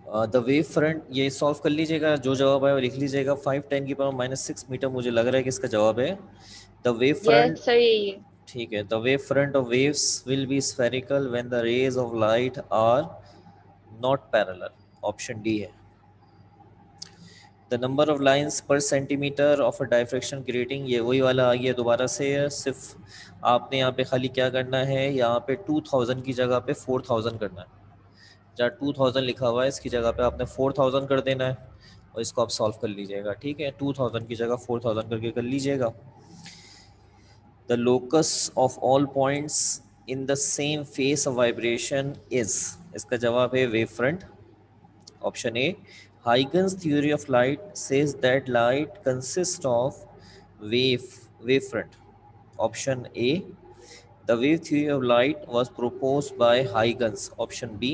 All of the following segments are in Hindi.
द वेव फ्रंट, ये सॉल्व कर लीजिएगा, जो जवाब है वो लिख लीजिएगा। 5 × 10⁻⁻6 मीटर मुझे लग रहा है कि इसका जवाब है। The wave front, yes sir यही है। ठीक है, the wave front of waves will be spherical when the rays of light are not parallel, option D है। The number of lines per centimetre of a diffraction grating, ये वही वाला आ गया दोबारा से है। सिर्फ आपने यहाँ पे खाली क्या करना है, यहाँ पे 2000 की जगह पे 4000 करना है। जहाँ 2000 लिखा हुआ है इसकी जगह पे आपने 4000 कर देना है और इसको आप सॉल्व कर लीजिएगा। ठीक है, 2000 की जगह 4000 करके कर लीजिएगा। The locus of all points in the same face of vibration is, इसका जवाब है wave front, option A. Huygens theory of light says that light consists of wavefront, option A. The wave theory of light was proposed by Huygens, option B.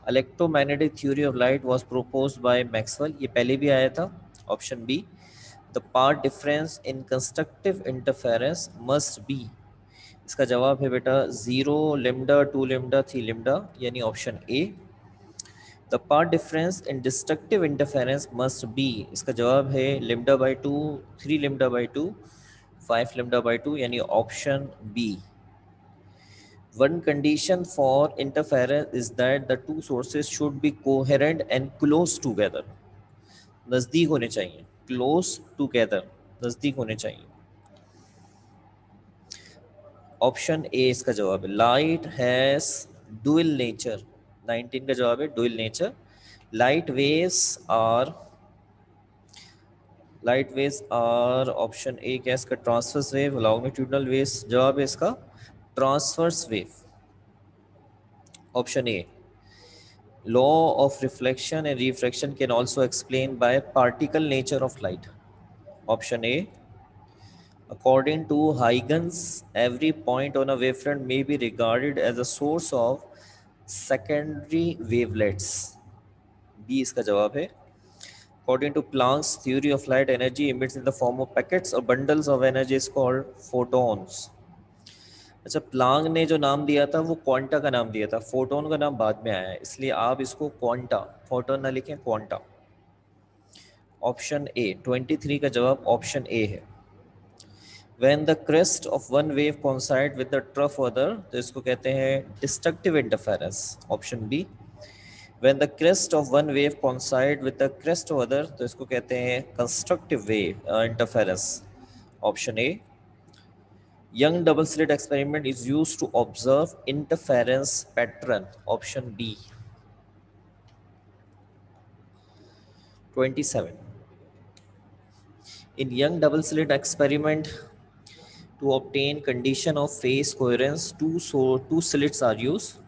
Electromagnetic theory of light was proposed by Maxwell, ये पहले भी आया था, option B. The path difference in constructive interference must be, इसका जवाब है बेटा 0 लेमडा 2 लेमडा 3 लेमडा, यानी option A. The path difference in destructive interference must be, इसका जवाब है lambda by 2, 3 lambda by 2, 5 lambda by 2, यानी option B. One condition for interference is that the two sources should be coherent and close together. नजदीक होने चाहिए, close together, नजदीक होने चाहिए। ऑप्शन ए इसका जवाब है। लाइट हैज डुअल नेचर, 19 का जवाब है dual nature. Light waves are, light waves are, option A क्या इसका, ट्रांसवर्स वेव, लॉन्गिट्यूडनल वेव्स, जवाब है इसका transverse wave, option A. Law of reflection and refraction can also explain by particle nature of light. Option A. According to Huygens, every point on a wavefront may be regarded as a source of secondary wavelets. B इसका जवाब है। According to Planck's theory of light, energy emits in the form of packets or bundles of energy is called photons. अच्छा, प्लांग ने जो नाम दिया था वो क्वांटा का नाम दिया था, फोटोन का नाम बाद में आया है, इसलिए आप इसको क्वांटा, फोटोन ना लिखें, क्वांटा। ऑप्शन ए 23 का जवाब ऑप्शन ए है। When the crest of one wave coincide with the trough of other, तो इसको कहते हैं destructive interference, option B. When the crest of one wave coincide with the crest of other, तो इसको कहते हैं constructive wave interference, option A. Young double slit experiment is used to observe interference pattern, option B. 27. In Young double slit experiment, to obtain condition of phase coherence, two slits are used.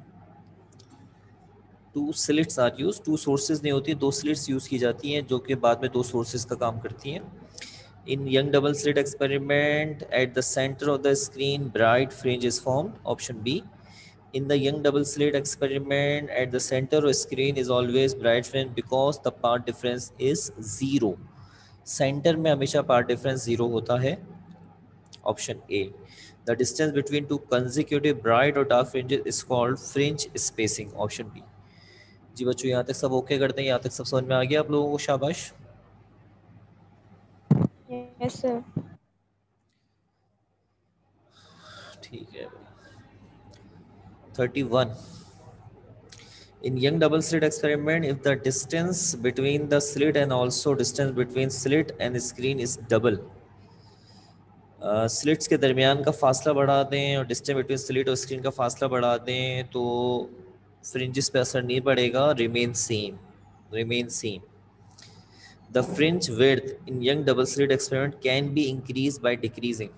Two slits are used. Two sources नहीं होती, दो slits use की जाती हैं जो कि बाद में दो sources का काम करती हैं। In Young double slit experiment, at the center of the screen, bright fringe is formed, option B. In the Young double slit experiment, at the center of screen is always bright fringe because the path difference is 0. Center में हमेशा path difference 0 होता है, option A. The distance between two consecutive bright or dark fringes is called fringe spacing, option B. जी बच्चों, यहाँ तक सब ओके करते हैं, यहाँ तक सब समझ में आ गया आप लोगों को? शाबाश। Yes sir. ठीक है। 31. In Young double slit experiment, if the distance between the slit and also distance between slit and screen is double, slits के दरमियान का फासला बढ़ा दें और डिस्टेंस बिटवीन स्लिट और स्क्रीन का फासला बढ़ा दें तो फ्रिंजेस पे असर नहीं पड़ेगा, remain same, remain same. The fringe width in young double slit experiment can be increase by decreasing,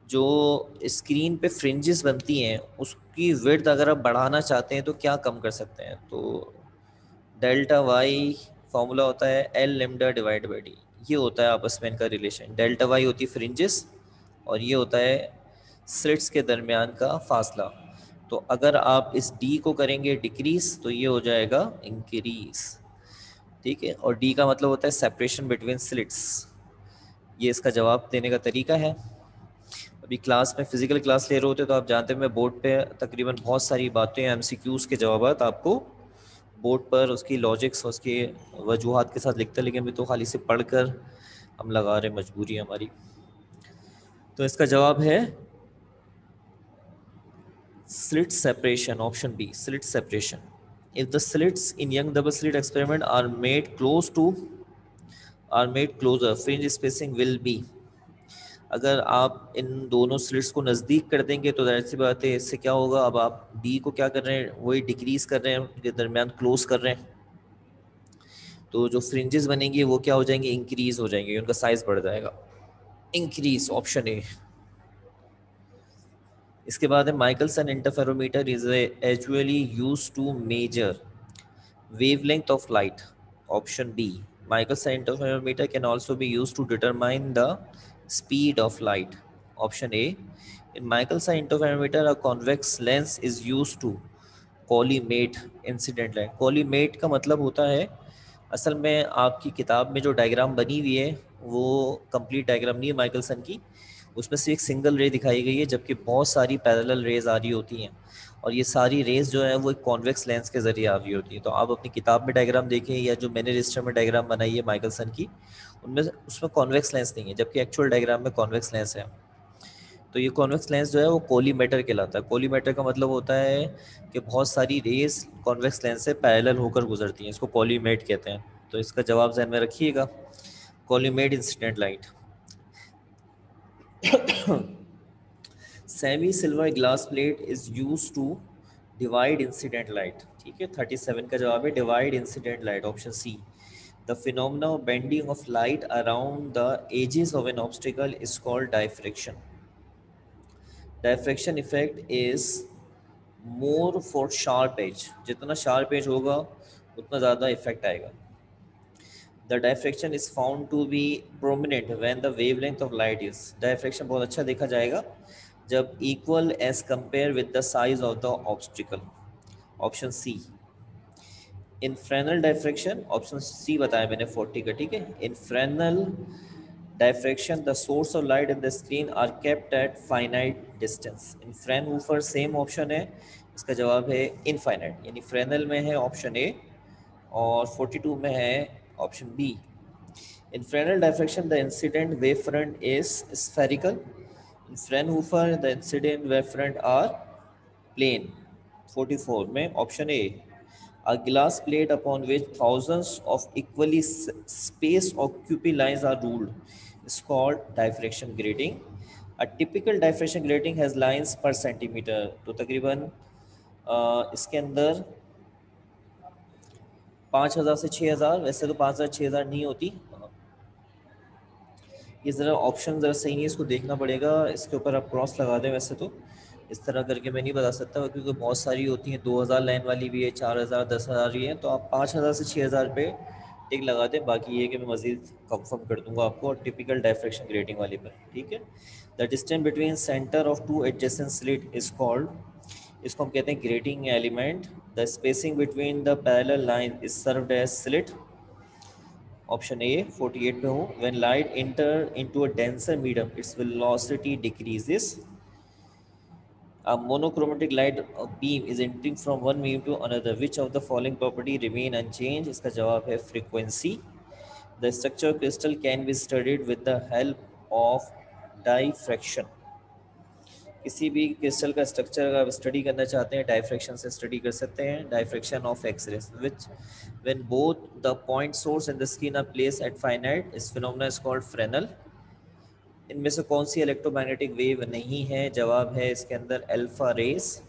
जो स्क्रीन पे फ्रिंजेस बनती हैं उसकी विड्थ अगर आप बढ़ाना चाहते हैं तो क्या कम कर सकते हैं, तो डेल्टा वाई फॉर्मूला होता है L lambda divide by D, ये होता है आपस में इनका रिलेशन। डेल्टा वाई होती है फ्रिंजेस और ये होता है स्लिट्स के दरमियान का फासला। तो अगर आप इस डी को करेंगे डिक्रीज तो ये हो जाएगा इंक्रीज, ठीक है। और डी का मतलब होता है सेपरेशन बिटवीन स्लिट्स, ये इसका जवाब देने का तरीका है। अभी क्लास में फिजिकल क्लास ले रहे होते तो आप जानते हैं मैं बोर्ड पे तकरीबन बहुत सारी बातें एमसीक्यूज के जवाब आपको बोर्ड पर उसकी लॉजिक्स उसके वजूहात के साथ लिखते हैं, लेकिन अभी तो खाली से पढ़कर हम लगा रहे, मजबूरी है हमारी। तो इसका जवाब है slit separation, option B, slit separation. If the slits in young double slit experiment are made closer, fringe spacing will be, अगर आप इन दोनों स्लिट्स को नज़दीक कर देंगे तो जाहिर सी बात है इससे क्या होगा, अब आप डी को क्या कर रहे हैं, वही डिक्रीज कर रहे हैं, उनके दरमियान क्लोज कर रहे हैं, तो जो फ्रिंजेस बनेंगे वो क्या हो जाएंगे, इंक्रीज हो जाएंगे, उनका साइज बढ़ जाएगा, इंक्रीज, ऑप्शन ए। इसके बाद है Michelson interferometer is actually use to measure wavelength of light, option B. Michelson interferometer can also be used to determine the speed of light, option A. In Michelson interferometer a convex lens is used to collimate incident light. Collimate का मतलब होता है, असल में आपकी किताब में जो डायग्राम बनी हुई है वो कंप्लीट डायग्राम नहीं है माइकलसन की, उसमें से एक सिंगल रे दिखाई गई है जबकि बहुत सारी पैरेलल रेज आ रही होती हैं, और ये सारी रेज जो है वो एक कॉन्वेक्स लेंस के जरिए आ रही होती है। तो आप अपनी किताब में डायग्राम देखें या जो मैंने रजिस्टर में डायग्राम बनाई है माइकलसन की, उनमें उसमें कॉन्वेक्स लेंस नहीं है, जबकि एक्चुअल डायग्राम में कॉन्वेक्स लेंस है। तो ये कॉन्वेक्स लेंस जो है वो कोलीमेटर कहलाता है। कोलीमेटर का मतलब होता है कि बहुत सारी रेज कॉन्वेक्स लेंस से पैरेलल होकर गुजरती हैं, इसको कोलीमेट कहते हैं। तो इसका जवाब ध्यान में रखिएगा, collimate incident light. Semi silver glass plate is use to divide incident light, ठीक है, 37 का जवाब है divide incident light, option C. The phenomena of bending of light around the edges of an obstacle is called diffraction. Diffraction effect is more for sharp edge, जितना शार्प एज होगा उतना ज़्यादा इफेक्ट आएगा। The diffraction is found to be prominent when the wavelength of light is, diffraction बहुत अच्छा देखा जाएगा जब equal as compare with the size of the obstacle, option C. In Fresnel diffraction, option C बताया मैंने 40 का, ठीक है। In Fresnel diffraction the source of light in the screen are kept at finite distance. In Fraunhofer same option है, इसका जवाब है इनफाइनाइट, यानी फ्रेनल में है ऑप्शन ए और 42 में है option B. In Fresnel diffraction, the incident wavefront is spherical. In Fraunhofer, the incident wavefront are plane. 44 में option A. A glass plate upon which thousands of equally spaced occupied lines are ruled is called diffraction grating. A typical diffraction grating has lines per centimeter. तो तकरीबन इसके अंदर 5,000 से 6,000, वैसे तो 5,000 6,000 नहीं होती, ये ज़रा ऑप्शन ज़रा सही नहीं है, इसको देखना पड़ेगा, इसके ऊपर आप क्रॉस लगा दें। वैसे तो इस तरह करके मैं नहीं बता सकता क्योंकि बहुत सारी होती हैं, 2,000 लाइन वाली भी है, 4,000 10,000 ही है, तो आप 5,000 से 6,000 पे टिक लगा दें। बाकी ये कि मैं मज़ीद कंफर्म कर दूंगा आपको और टिपिकल डायफ्रैक्शन ग्रेटिंग वाली पर, ठीक है। The distance between centre of two adjacent slit is called, इसको हम कहते हैं grating element. The spacing between the parallel line is served as slit, option A 48 पे हूँ। When light enter into a denser medium its velocity decreases. A monochromatic light beam is entering from one medium to another. Which of the following property remain unchanged? इसका जवाब है frequency. The structure of crystal can be studied with the help of diffraction. किसी भी क्रिस्टल का स्ट्रक्चर अगर आप स्टडी करना चाहते हैं डायफ्रैक्शन से स्टडी कर सकते हैं। Diffraction of X-rays which when both the point source and the screen are placed at finite, इस फिनोमेना इज कॉल्ड फ्रेनल। इनमें से कौन सी इलेक्ट्रोमैग्नेटिक वेव नहीं है? जवाब है इसके अंदर अल्फा रेस,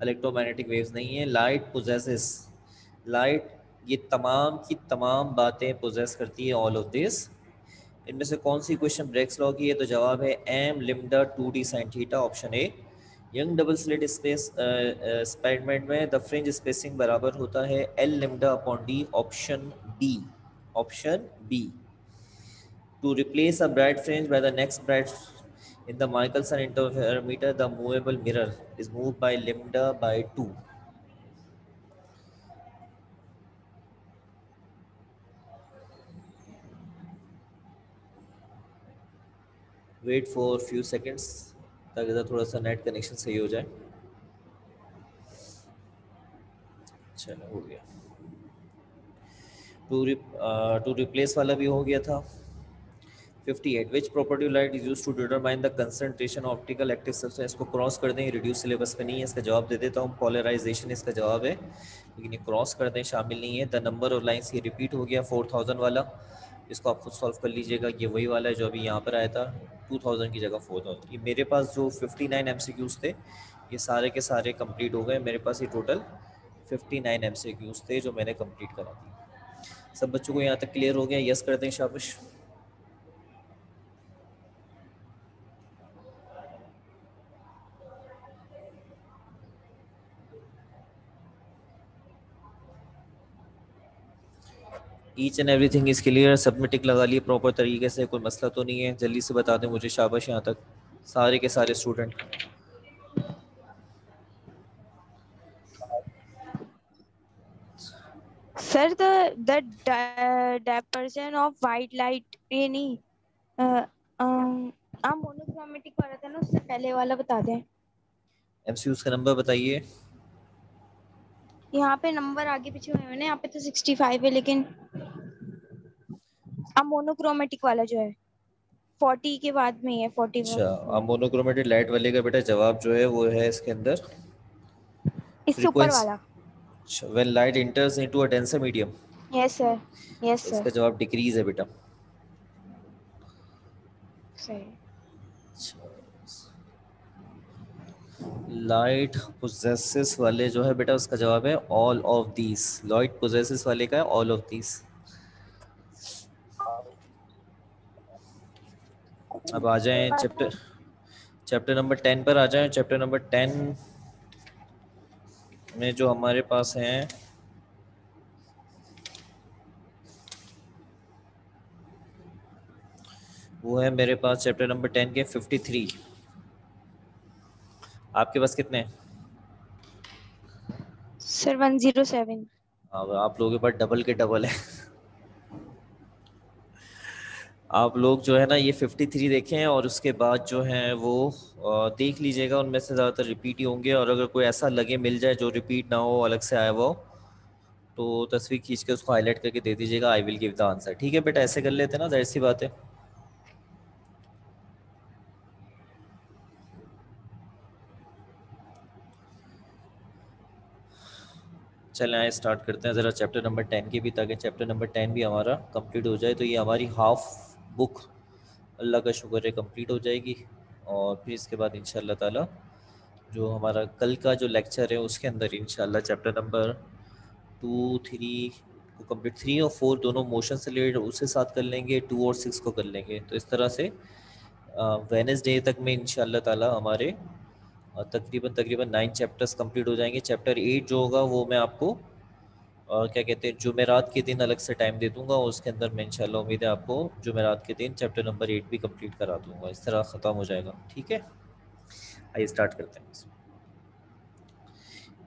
इलेक्ट्रोमैग्नेटिक वेव्स नहीं है। लाइट पोजेसेस, लाइट ये तमाम की तमाम बातें पोजेस करती है, ऑल ऑफ दिस। इनमें से कौन सी क्वेश्चन ब्रेक्स लॉ की है? तो जवाब है M lambda 2d sine theta, option A. Young double slit space experiment में द फ्रिंज स्पेसिंग बराबर होता है L lambda upon D, option B, option B. To replace a bright fringe by the next bright in the Michelson interferometer, the movable mirror is moved by lambda by 2. Wait for few seconds ताकि थोड़ा सा नेट कनेक्शन सही हो जाए। चलो हो गया। टू रिप्लेस वाला भी हो गया था। 58 which property light is use to determine the concentration of optical active substance. इसको क्रॉस कर दें, रिड्यूस सिलेबस में नहीं है, इसका जवाब दे देता हूँ। पोलराइजेशन इसका जवाब है, लेकिन ये क्रॉस कर दें शामिल नहीं है। द नंबर ऑफ लाइन्स ये रिपीट हो गया 4000 वाला, इसको आप खुद सॉल्व कर लीजिएगा। ये वही वाला है जो अभी यहाँ पर आया था, 2000 की जगह 4000। ये मेरे पास जो 59 MCQs थे ये सारे के सारे कंप्लीट हो गए। मेरे पास ये टोटल 59 MCQs थे जो मैंने कंप्लीट करा दिए। सब बच्चों को यहाँ तक क्लियर हो गया? यस करते हैं, शाबाश। Each and everything is clear? Submit tick लगा लिए प्रॉपर तरीके से, कोई मसला तो नहीं है? जल्दी से बता दें मुझे, शाबाश यहाँ तक सारे के सारे student. Sir the dispersion of white light, ये नहीं, आप मोनोक्रोमेटिक वाला था ना, उससे पहले वाला बता दें। एमसीक्यूज का नंबर बताइए। यहाँ पे नंबर आगे पीछे हुए हैं ना, यहाँ पे तो 65 है, लेकिन अब मोनोक्रोमेटिक वाला जो है 40 के बाद में ही है, 40। अच्छा, अब मोनोक्रोमेटेड लाइट वाले का बेटा जवाब जो है वो है इसके अंदर इससे ऊपर फ्रीक्वेंसी। वाला। अच्छा, when light enters into a denser medium. Yes sir, yes इसका सर, जवाब डिक्रीज है बेटा। सही। लाइट पोजेसेस वाले जो है बेटा उसका जवाब है all of these. Light possesses वाले का है ऑल ऑफ दीज। अब आ जाएं चैप्टर चैप्टर नंबर 10 पर आ जाएं। चैप्टर नंबर 10 में जो हमारे पास हैं वो है मेरे पास चैप्टर नंबर 10 के 53। आपके पास कितने हैं? सर 107। अब आप लोगों के पास डबल के डबल है। आप लोग जो है ना ये 53 देखें और उसके बाद जो है वो देख लीजिएगा, उनमें से ज़्यादातर रिपीट ही होंगे। और अगर कोई ऐसा लगे मिल जाए जो रिपीट ना हो, अलग से आया हुआ हो, तो तस्वीर खींच के उसको हाईलाइट करके दे दीजिएगा। I will give the answer. ठीक है बेटा, ऐसे कर लेते हैं ना, जाहिर सी बात है। चलें आए स्टार्ट करते हैं ज़रा चैप्टर नंबर 10 की भी, ताकि चैप्टर नंबर 10 भी हमारा कंप्लीट हो जाए। तो ये हमारी हाफ बुक अल्लाह का शुक्र है कंप्लीट हो जाएगी। और फिर इसके बाद इंशाल्लाह ताला जो हमारा कल का जो लेक्चर है उसके अंदर इंशाल्लाह चैप्टर नंबर 2, 3 को कंप्लीट, 3 और 4 दोनों मोशन से रिलेटेड उसके साथ कर लेंगे, 2 और 6 को कर लेंगे। तो इस तरह से वेडनेसडे तक में इंशाल्लाह ताला हमारे तकरीबन तकरीबन 9 चैप्टर्स कंप्लीट हो जाएंगे। चैप्टर 8 जो होगा वो मैं आपको क्या कहते हैं जुमेरात के दिन अलग से टाइम दे दूंगा। उसके अंदर मैं इंशाल्लाह उम्मीद है आपको जुमेरात के दिन चैप्टर नंबर 8 भी कंप्लीट करा दूंगा। इस तरह ख़त्म हो जाएगा। ठीक है, आइए स्टार्ट करते हैं।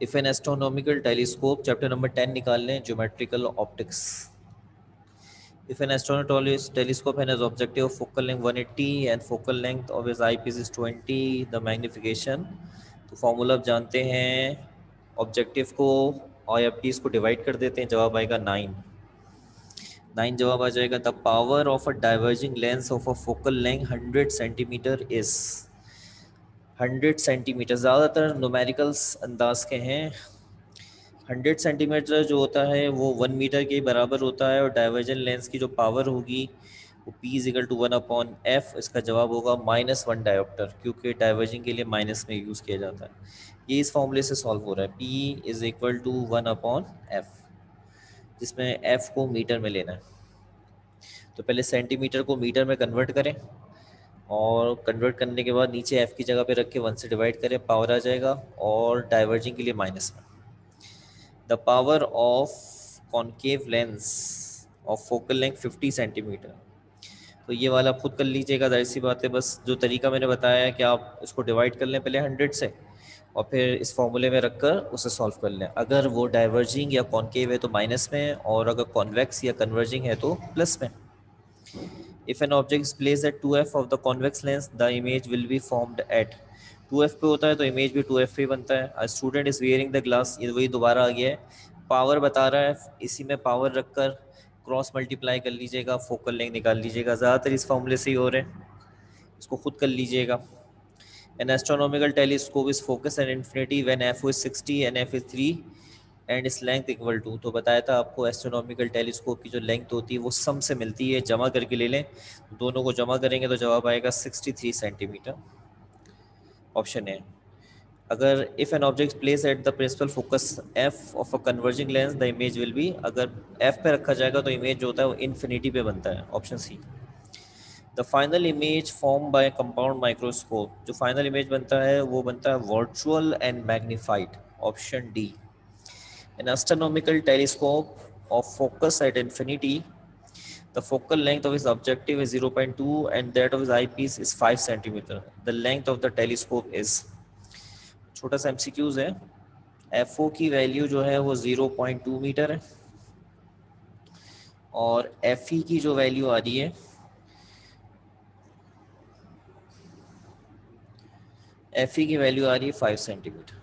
If N astronomical telescope, chapter number 10 निकाल लें, geometrical optics. If an astronomical telescope has objective of focal length 180 and focal length of his eyepiece is 20, the magnification, तो फॉर्मूला आप जानते हैं। ऑब्जेक्टिव को आई पीस को डिवाइड कर देते हैं, जवाब आएगा 9। 9 जवाब आ जाएगा। The power of a diverging lens of a focal length 100 centimetre is 100 centimetre. ज़्यादातर न्यूमेरिकल्स अंदाज के हैं। 100 सेंटीमीटर जो होता है वो 1 मीटर के बराबर होता है। और डाइवर्जन लेंस की जो पावर होगी वो P = 1/f। इसका जवाब होगा -1 डायोप्टर, क्योंकि डाइवर्जिंग के लिए माइनस में यूज़ किया जाता है। ये इस फॉर्मूले से सॉल्व हो रहा है। P = 1/f, जिसमें f को मीटर में लेना है। तो पहले सेंटीमीटर को मीटर में कन्वर्ट करें, और कन्वर्ट करने के बाद नीचे f की जगह पे रख के 1 से डिवाइड करें, पावर आ जाएगा। और डाइवर्जिंग के लिए माइनस में। The power of concave lens of focal length 50 centimetre. तो ये वाला आप खुद कर लीजिएगा, जाहिर सी बात है। बस जो तरीका मैंने बताया है कि आप इसको डिवाइड कर लें पहले 100 से, और फिर इस फॉर्मूले में रखकर उसे सॉल्व कर लें। अगर वो डाइवर्जिंग या कॉन्केव है तो माइनस में, और अगर कॉन्वेक्स या कन्वर्जिंग है तो प्लस में। If an object is placed at 2f of the convex lens, the image will be formed at 2f पे होता है तो इमेज भी 2f पे बनता है। A student is wearing the glass, ये वही दोबारा आ गया है। पावर बता रहा है, इसी में पावर रखकर क्रॉस मल्टीप्लाई कर लीजिएगा, फोकल लेंथ निकाल लीजिएगा। ज़्यादातर इस फॉर्मूले से ही हो रहे हैं, इसको खुद कर लीजिएगा। N astronomical telescope is focus at infinity when F is 60 and F is 3 and इस लेंथ इक्वल टू। तो बताया था आपको एस्ट्रोनॉमिकल टेलीस्कोप की जो लेंथ होती है वो सम से मिलती है, जमा करके ले लें, दोनों को जमा करेंगे तो जवाब आएगा 63 सेंटीमीटर। ऑप्शन है, अगर if an object place at the principal focus F of a converging lens the image will be, अगर एफ पे रखा जाएगा तो इमेज जो होता है वो इन्फिनिटी पे बनता है। Option C. The final image form by compound microscope, जो फाइनल इमेज बनता है वो बनता है virtual and magnified. Option D. An astronomical telescope of focus at infinity, the focal length of his objective is 0.2 and that of his eyepiece is 5 centimeter. The length of the telescope is, छोटा सा एमसीक्यूज है, एफओ की वैल्यू जो है वो 0.2 मीटर है और एफई की जो वैल्यू आ रही है, एफई की वैल्यू आ रही है 5 सेंटीमीटर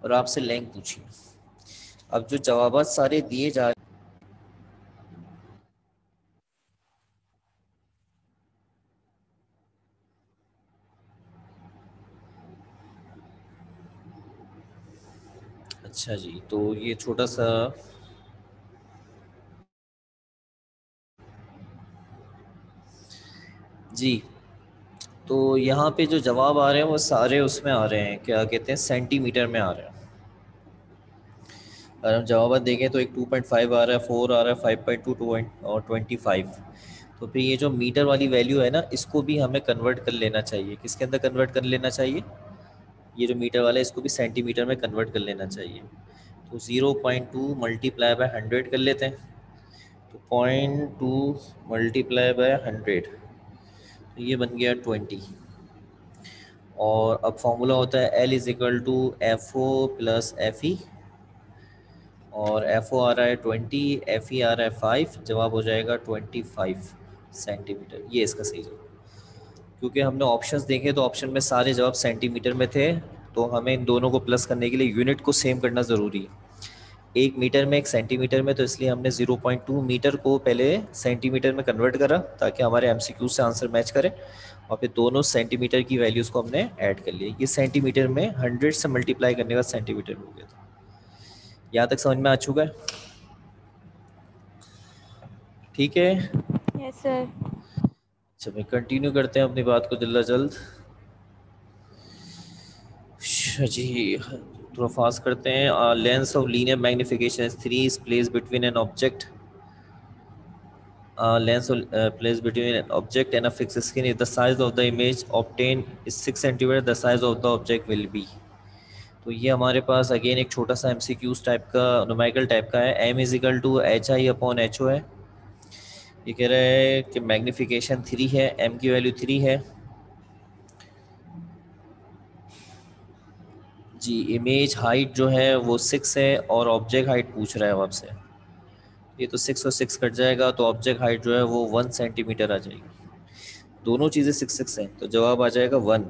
और आपसे लेंथ पूछी। अब जो जवाब सारे दिए जा, अच्छा जी, तो ये छोटा सा जी, तो यहाँ पे जो जवाब आ रहे हैं वो सारे उसमें आ रहे हैं, क्या कहते हैं, सेंटीमीटर में आ रहे हैं। अगर हम जवाब देखें तो एक 2.5 आ रहा है, 4 आ रहा है, 5.2 और 25। तो फिर ये जो मीटर वाली वैल्यू है ना, इसको भी हमें कन्वर्ट कर लेना चाहिए। किसके अंदर कन्वर्ट कर लेना चाहिए? ये जो मीटर वाला है इसको भी सेंटीमीटर में कन्वर्ट कर लेना चाहिए। तो 0.2 मल्टीप्लाई बाय 100 कर लेते हैं, तो 0.2 मल्टीप्लाई बाय 100, तो ये बन गया 20। और अब फॉर्मूला होता है L is equal to F O plus F E, और एफ ओ आ रहा है 20, एफ ई आ रहा है 5, जवाब हो जाएगा 25 सेंटीमीटर। ये इसका सही जवाब। क्योंकि हमने ऑप्शंस देखे तो ऑप्शन में सारे जवाब सेंटीमीटर में थे, तो हमें इन दोनों को प्लस करने के लिए यूनिट को सेम करना ज़रूरी है, एक मीटर में एक सेंटीमीटर में, तो इसलिए हमने 0.2 मीटर को पहले सेंटीमीटर में कन्वर्ट करा ताकि हमारे एमसीक्यू से आंसर मैच करे, और फिर दोनों सेंटीमीटर की वैल्यूज़ को हमने ऐड कर लिया। ये सेंटीमीटर में 100 से मल्टीप्लाई करने का सेंटीमीटर हो गया था। यहाँ तक समझ में आ चुका है? ठीक है, यस सर। चलिए कंटिन्यू करते हैं अपनी बात को जल्द जल्द। जी, थोड़ा फास्ट करते हैं। Lens of linear magnification 3 is place between an object, lens placed between an object and a fixed screen. If the size of the image obtained is 6 centimeter, the size of the object will be। तो ये हमारे पास अगेन एक छोटा सा एमसीक्यूज टाइप का, न्यूमेरिकल टाइप का है। M is equal to H I upon H O है। ये कह रहा है कि मैग्निफिकेशन 3 है, एम की वैल्यू 3 है जी। इमेज हाइट जो है वो 6 है और ऑब्जेक्ट हाइट पूछ रहा है आपसे, ये तो 6 और 6 कट जाएगा, तो ऑब्जेक्ट हाइट जो है वो 1 सेंटीमीटर आ जाएगी। दोनों चीज़ें 6 हैं, तो जवाब आ जाएगा 1।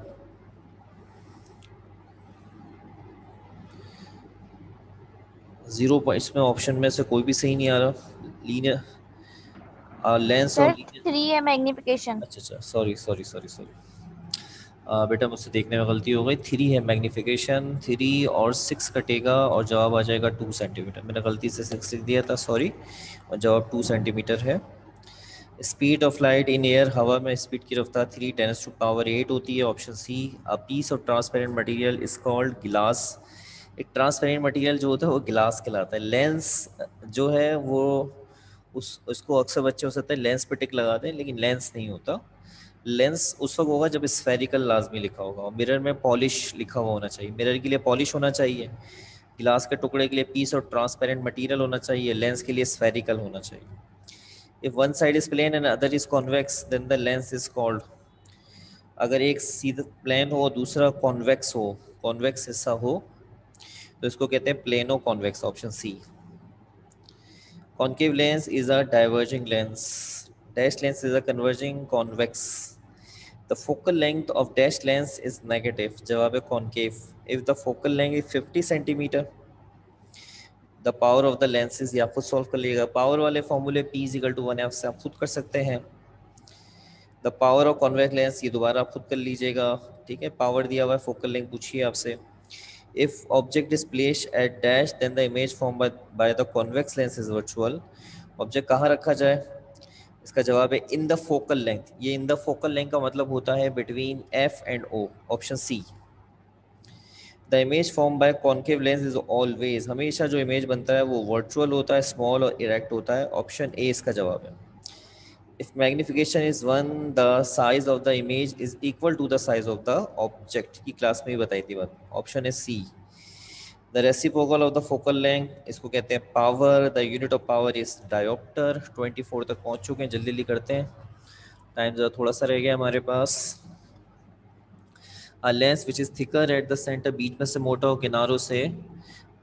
0 इसमें ऑप्शन में से कोई भी सही नहीं आ रहा। लीनियर लेंस और सर लीनियर, 3 है मैग्निफिकेशन। अच्छा, सॉरी सॉरी सॉरी सॉरी, बेटा मुझसे देखने में गलती हो गई। 3 है मैग्निफिकेशन, 3 और 6 कटेगा और जवाब आ जाएगा 2 सेंटीमीटर। मैंने गलती से 6 लिख दिया था, सॉरी, और जवाब 2 सेंटीमीटर है। Speed of light in air, हवा में स्पीड की रफ्तार 3 × 10⁸ होती है। Option C. A piece of transparent material is called glass, एक ट्रांसपेरेंट मटेरियल जो होता है वो गिलास कहलाता है। लेंस जो है वो उसको अक्सर बच्चे हो सकते हैं लेंस पे टिक लगाते हैं, लेकिन लेंस नहीं होता। लेंस उस वक्त होगा जब स्फेरिकल लाजमी लिखा होगा, और मिरर में पॉलिश लिखा हुआ होना चाहिए। मिरर के लिए पॉलिश होना चाहिए, गिलास के टुकड़े के लिए पीस और ट्रांसपेरेंट मटेरियल होना चाहिए, लेंस के लिए स्फेरिकल होना चाहिए। If one side is plane and other is convex, then the lens is called, अगर एक सीधा प्लेन हो और दूसरा कॉन्वेक्स हो, कॉन्वेक्स हिस्सा हो, तो इसको कहते हैं plano convex. Option C. Concave lens is a diverging lens. Dashed lens is a converging convex. The focal length of dashed lens is negative. जवाब है concave. If the focal length is 50 centimeter, the power of the lenses, ये आप खुद सॉल्व कर लीजिएगा। पावर वाले फॉर्मूले P = 1F से आप खुद कर सकते हैं। The power of convex lens, ये दोबारा आप खुद कर लीजिएगा। ठीक है, पावर दिया हुआ है, फोकल लेंथ पूछिए आपसे। If object is placed at dash then the image form by the convex lens is virtual. Object कहाँ रखा जाए? इसका जवाब है इन द फोकल लेंथ। ये इन द फोकल लेंथ का मतलब होता है between F and O, option C. The image form by concave lens is always, हमेशा जो इमेज बनता है वो वर्चुअल होता है, स्मॉल और इरेक्ट होता है, ऑप्शन ए इसका जवाब है। If magnification is 1 the size of the image is equal to the size of the object, की क्लास में ही बताई थी बात, ऑप्शन है C. The reciprocal of the focal length, इसको कहते हैं power. The unit of power is dioptre. 24 तक पहुंच चुके हैं, जल्दी जल्दी करते हैं, टाइम ज़रा थोड़ा सा रह गया हमारे पास। A lens which is thicker at the centre, बीच में से मोटा हो, किनारों से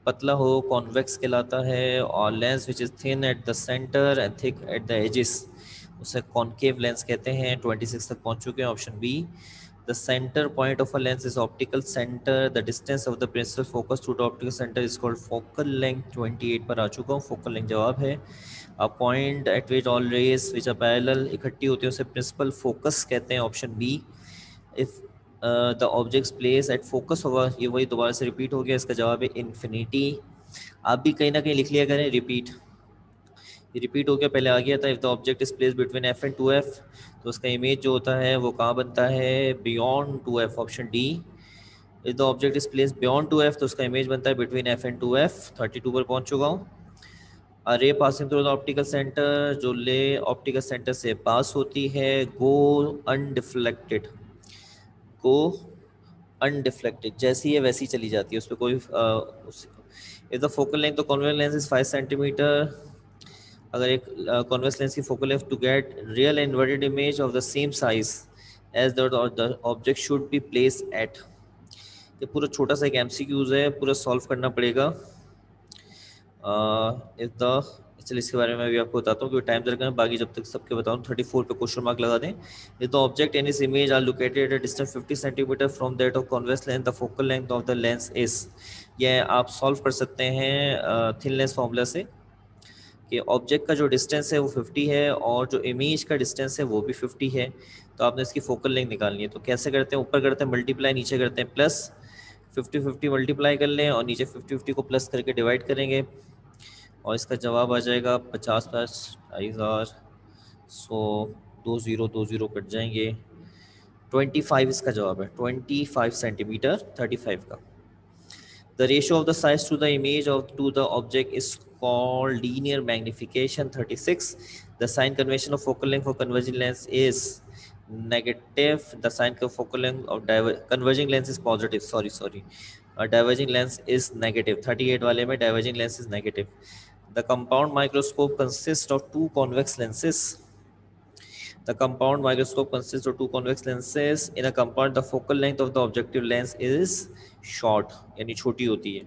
पतला हो, कॉन्वेक्स कहलाता है। और lens which is thin at the centre and thick at the edges, उसे कॉन्केव लेंस कहते हैं। 26 तक पहुंच चुके हैं, option B. The centre point of a lens is optical centre. The distance of the principal focus to the optical centre is called focal length. 28 पर आ चुका हूँ, फोकल लेंथ जवाब है। A point at which all rays which are parallel इकट्ठी होती है उसे प्रिंसिपल फोकस कहते हैं, option B. If the objects place at focus होगा, ये वही दोबारा से रिपीट हो गया, इसका जवाब है इन्फिनिटी। आप भी कहीं ना कहीं लिख लिया करें रिपीट, ये रिपीट हो गया, पहले आ गया था। If the object is place between F and 2F, तो उसका इमेज जो होता है वो कहाँ बनता है? Beyond 2F, option D. If the object is place beyond 2F, तो उसका इमेज बनता है बिटवीन F एंड 2F। 32 पर पहुंच चुका हूँ। A ray passing through the optical centre, जो ले ऑप्टिकल सेंटर से पास होती है, गो अनडिफ्लेक्टेड, गो अनडिफ्लेक्टेड, जैसी है वैसी चली जाती है, उस पर कोई इफ द फोकल लेंथ, तो कॉन्वेक्स लेंस इज 5 सेंटीमीटर। अगर एक कॉन्वेक्स लेंस की focal length to get real inverted image of the same size as the object should be place at, ये पूरा छोटा सा एक एमसीक्यूज है, पूरा सॉल्व करना पड़ेगा। इफ द, चलिए इसके बारे में भी आपको बताता हूँ क्योंकि टाइम दरकार, बाकी जब तक सबके बताऊँ 34 पे क्वेश्चन मार्क लगा दें। If the object and its image are located at distance 50 centimetre from that of convex length, the focal length of the lens is, ये आप सॉल्व कर सकते हैं थिन लेंस फॉर्मूला से, कि ऑब्जेक्ट का जो डिस्टेंस है वो 50 है और जो इमेज का डिस्टेंस है वो भी 50 है, तो आपने इसकी फोकल लेंथ निकालनी है। तो कैसे करते हैं? ऊपर करते हैं मल्टीप्लाई, नीचे करते हैं प्लस। 50-50 मल्टीप्लाई कर लें और नीचे 50-50 को प्लस करके डिवाइड करेंगे, और इसका जवाब आ जाएगा 50 + 2,500, 100, 2 0 कट जाएंगे, 25 इसका जवाब है, 25 सेंटीमीटर, 35 का। The ratio of the size to the image of to the object is called linear magnification. 36. The sign convention of focal length for converging lens is negative. The sign of focal length of converging lens is positive. Sorry. Diverging lens is negative. 38 वाले में diverging lens is negative. The compound microscope consists of two convex lenses. The compound microscope consists of two convex lenses. In a compound, the focal length of the objective lens is short, यानी छोटी होती है।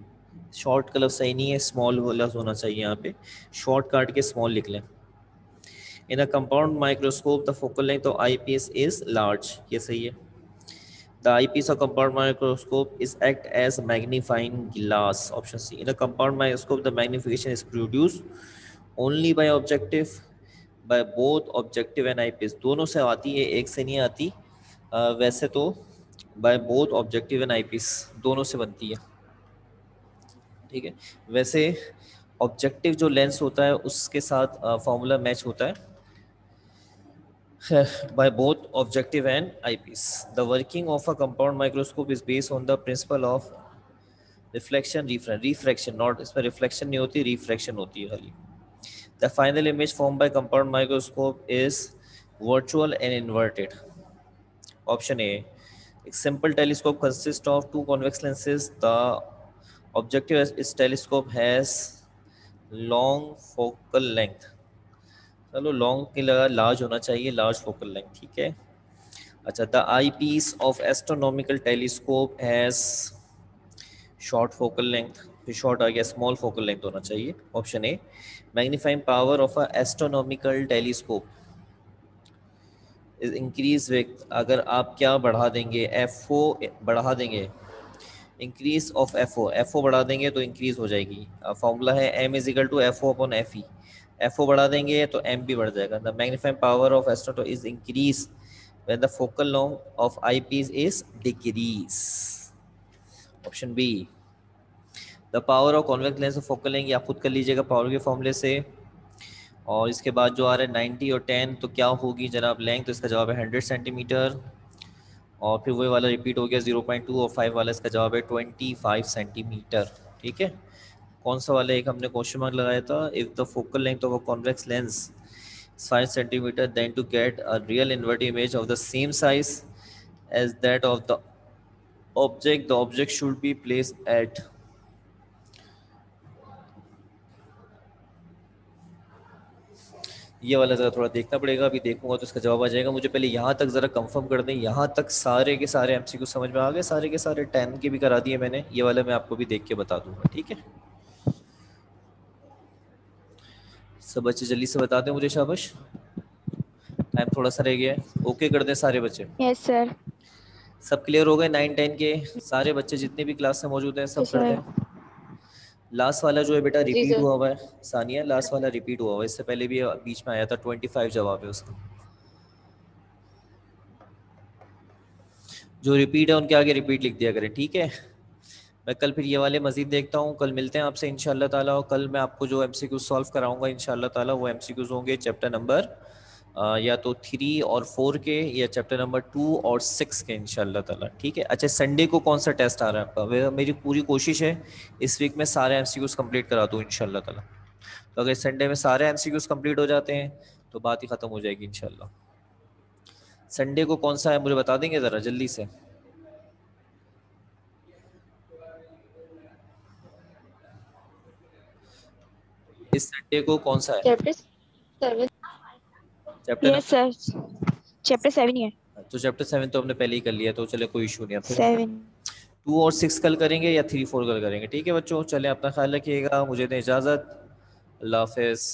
शॉर्ट का लफ्ज़ सही नहीं है, स्मॉल लफ्ज़ होना चाहिए यहाँ पे, शॉर्ट काट के स्मॉल लिख लें। In a compound microscope, the focal length of eyepiece is large, ये सही है। The eyepiece of compound microscope is act as magnifying glass, option C. In a compound microscope, the magnification is produced only by objective, by both objective and eyepiece, दोनों से आती है, एक से नहीं आती। वैसे तो by both objective and eyepiece दोनों से बनती है, ठीक है। वैसे ऑब्जेक्टिव जो लेंस होता है उसके साथ फॉर्मूला मैच होता है by both objective and eyepiece. The working of a compound microscope is based on the principle of refraction, not इसमें reflection नहीं होती, refraction होती है खाली। The final image formed by compound microscope is virtual and inverted. Option A. A simple telescope consists of two convex lenses. The objective is telescope has long focal length. चलो लॉन्ग की लगा, लार्ज होना चाहिए, लार्ज फोकल लेंथ, ठीक है। अच्छा, the eye piece of astronomical telescope has short focal length, फिर शॉर्ट आ गया, स्मॉल फोकल लेंथ होना चाहिए, option A. Magnifying power of a astronomical telescope is increase with, अगर आप क्या बढ़ा देंगे, एफ ओ बढ़ा देंगे, इंक्रीज ऑफ एफओ बढ़ा देंगे तो इंक्रीज हो जाएगी। फॉर्मूला है M is equal to F O upon F E. F O बढ़ा देंगे तो एम भी बढ़ जाएगा। The magnifying power of astro is increase when the focal long of eyepiece is decrease. Option B. The power of convex lens of focal length, आप खुद कर लीजिएगा पावर के फॉर्मूले से। और इसके बाद जो आ रहा है 90 और 10 तो क्या होगी जनाब लेंथ, तो इसका जवाब है 100 सेंटीमीटर। और फिर वही वाला रिपीट हो गया 0.2 और 5 वाला, इसका जवाब है 25 सेंटीमीटर। ठीक है, कौन सा वाला एक हमने क्वेश्चन मार्क लगाया था, if the focal length of a convex lens 5 centimetre then to get a real invert image of the same size as that of the object should be placed at. ये वाला ज़रा थोड़ा देखना पड़ेगा, अभी देखूंगा तो इसका जवाब आ जाएगा। मुझे पहले यहाँ तक ज़रा कंफर्म कर दें, यहाँ तक सारे के सारे एमसीक्यू समझ में आ गए, सारे के सारे 10 के भी करा दिए मैंने, ये वाला मैं आपको भी देख के बता दूंगा। ठीक है, सब बच्चे जल्दी से बता दें मुझे, शाबाश, टाइम थोड़ा सा रह गया है। ओके कर दें सारे बच्चे, यस सर। सब क्लियर हो गए 9 10 के सारे बच्चे जितने भी क्लास में मौजूद हैं सब यस कर सर। दें। लास्ट वाला जो है बेटा जी रिपीट सर। हुआ हुआ है, सानिया लास्ट वाला रिपीट हुआ हुआ है, इससे पहले भी बीच में आया था, 25 जवाब है उसका। जो रिपीट है उनके आगे रिपीट लिख दिया करें। ठीक है, मैं कल फिर ये वाले मजीद देखता हूँ, कल मिलते हैं आपसे इंशाल्लाह ताला। और कल मैं आपको जो एमसीक्यू सॉल्व कराऊंगा इंशाल्लाह ताला, वो एमसीक्यूज होंगे चैप्टर नंबर या तो 3 और 4 के, या चैप्टर नंबर 2 और 6 के इंशाल्लाह ताला। ठीक है, अच्छा संडे को कौन सा टेस्ट आ रहा है आपका? मेरी पूरी कोशिश है इस वीक में सारे एमसीक्यूज कंप्लीट करा दूँ इंशाल्लाह ताला। तो अगर संडे में सारे एमसीक्यूज कंप्लीट हो जाते हैं तो बात ही ख़त्म हो जाएगी इंशाल्लाह। संडे को कौन सा है मुझे बता देंगे ज़रा जल्दी से? इस संडे को कौन सा है? Chapter 7। Chapter yes sir, chapter 7 ही है। तो चैप्टर 7 तो हमने पहले ही कर लिया, तो चले कोई इशू नहीं है। फिर 7। 2 और 6 कल करेंगे या 3 4 कल करेंगे। ठीक है बच्चों, चले अपना ख्याल रखिएगा, मुझे दें इजाज़त, अल्लाह हाफिज़।